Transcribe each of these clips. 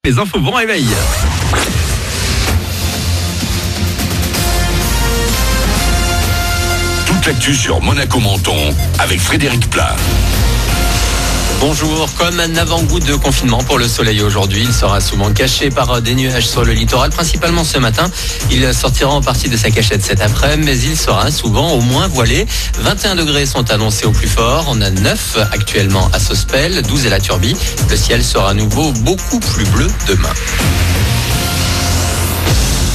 les infos. Bon réveil. Toute l'actu sur Monaco-Menton avec Frédéric Plat. Bonjour, comme un avant-goût de confinement pour le soleil aujourd'hui, il sera souvent caché par des nuages sur le littoral, principalement ce matin. Il sortira en partie de sa cachette cet après-midi, mais il sera souvent au moins voilé. 21 degrés sont annoncés au plus fort, on a 9 actuellement à Sospel, 12 à la Turbie. Le ciel sera à nouveau beaucoup plus bleu demain.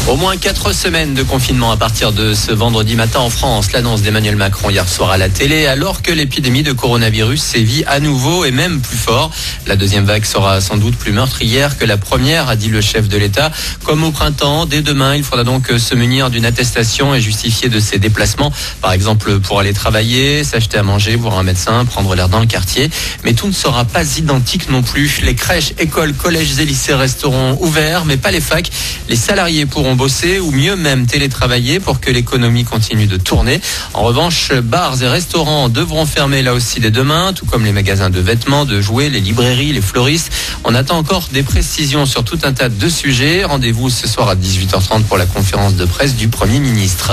Au moins 4 semaines de confinement à partir de ce vendredi matin en France. L'annonce d'Emmanuel Macron hier soir à la télé, alors que l'épidémie de coronavirus sévit à nouveau et même plus fort. La deuxième vague sera sans doute plus meurtrière que la première, a dit le chef de l'État. Comme au printemps, dès demain, il faudra donc se munir d'une attestation et justifier de ses déplacements. Par exemple, pour aller travailler, s'acheter à manger, voir un médecin, prendre l'air dans le quartier. Mais tout ne sera pas identique non plus. Les crèches, écoles, collèges et lycées resteront ouverts, mais pas les facs. Les salariés pourront bosser ou mieux même télétravailler pour que l'économie continue de tourner. En revanche, bars et restaurants devront fermer là aussi dès demain, tout comme les magasins de vêtements, de jouets, les librairies, les fleuristes. On attend encore des précisions sur tout un tas de sujets. Rendez-vous ce soir à 18h30 pour la conférence de presse du Premier ministre.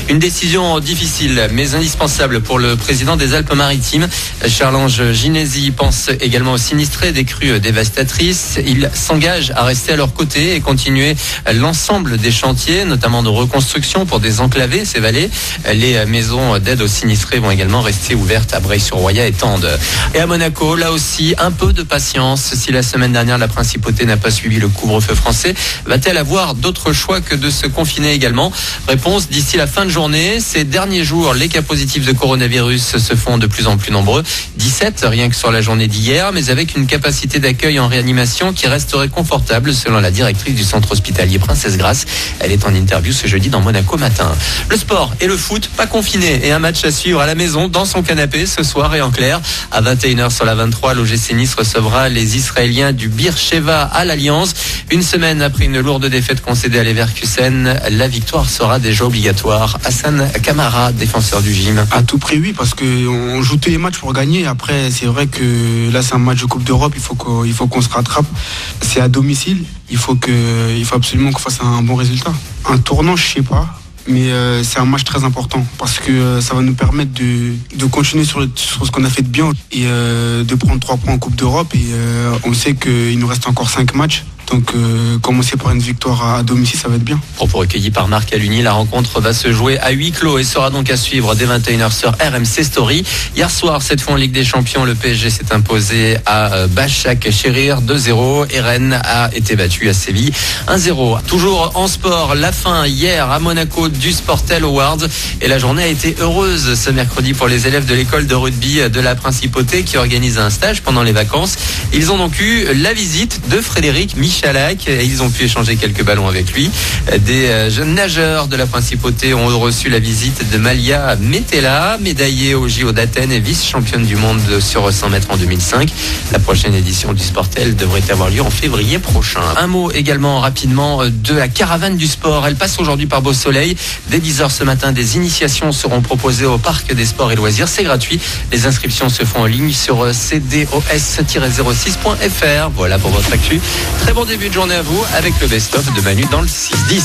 Une décision difficile mais indispensable pour le président des Alpes-Maritimes. Charles-Ange Ginesi pense également aux sinistrés des crues dévastatrices. Il s'engage à rester à leur côté et continuer l'ensemble des chantiers, notamment de reconstruction pour désenclaver ces vallées. Les maisons d'aide aux sinistrés vont également rester ouvertes à Breil-sur-Roya et Tende. Et à Monaco, là aussi, un peu de patience. Si la semaine dernière, la principauté n'a pas suivi le couvre-feu français, va-t-elle avoir d'autres choix que de se confiner également? Réponse d'ici la fin de journée. Ces derniers jours, les cas positifs de coronavirus se font de plus en plus nombreux. 17 rien que sur la journée d'hier, mais avec une capacité d'accueil en réanimation qui resterait confortable selon la directrice du centre hospitalier Princesse Grasse. Elle est en interview ce jeudi dans Monaco Matin. Le sport et le foot, pas confinés, et un match à suivre à la maison dans son canapé ce soir et en clair. À 21h sur la 23, l'OGC Nice recevra les Israéliens du Beersheva à l'Alliance. Une semaine après une lourde défaite concédée à Leverkusen, la victoire sera déjà obligatoire. Hassan Kamara, défenseur du gym. À tout prix, oui, parce qu'on joue tous les matchs pour gagner. Après, c'est vrai que là, c'est un match de Coupe d'Europe, il faut qu'on se rattrape. C'est à domicile. Il faut absolument qu'on fasse un bon résultat. Un tournant, je sais pas, mais c'est un match très important parce que ça va nous permettre de continuer sur ce qu'on a fait de bien et de prendre 3 points en Coupe d'Europe. Et on sait qu'il nous reste encore 5 matchs. Donc commencer par une victoire à domicile, ça va être bien. Propos recueillis par Marc Aluni, la rencontre va se jouer à huis clos et sera donc à suivre dès 21h sur RMC Story. Hier soir, cette fois en Ligue des Champions, le PSG s'est imposé à Başakşehir 2-0 et Rennes a été battu à Séville 1-0. Toujours en sport, la fin hier à Monaco du Sportel Awards et la journée a été heureuse ce mercredi pour les élèves de l'école de rugby de la Principauté qui organise un stage pendant les vacances. Ils ont donc eu la visite de Frédéric Michalak et ils ont pu échanger quelques ballons avec lui. Des jeunes nageurs de la Principauté ont reçu la visite de Malia Metella, médaillée au JO d'Athènes et vice-championne du monde sur 100 mètres en 2005. La prochaine édition du Sportel devrait avoir lieu en février prochain. Un mot également rapidement de la caravane du sport. Elle passe aujourd'hui par Beau Soleil. Dès 10h ce matin, des initiations seront proposées au Parc des Sports et Loisirs. C'est gratuit. Les inscriptions se font en ligne sur cdos-06.fr. Voilà pour votre actu. Très bon début de journée à vous avec le best-of de Manu dans le 6-10.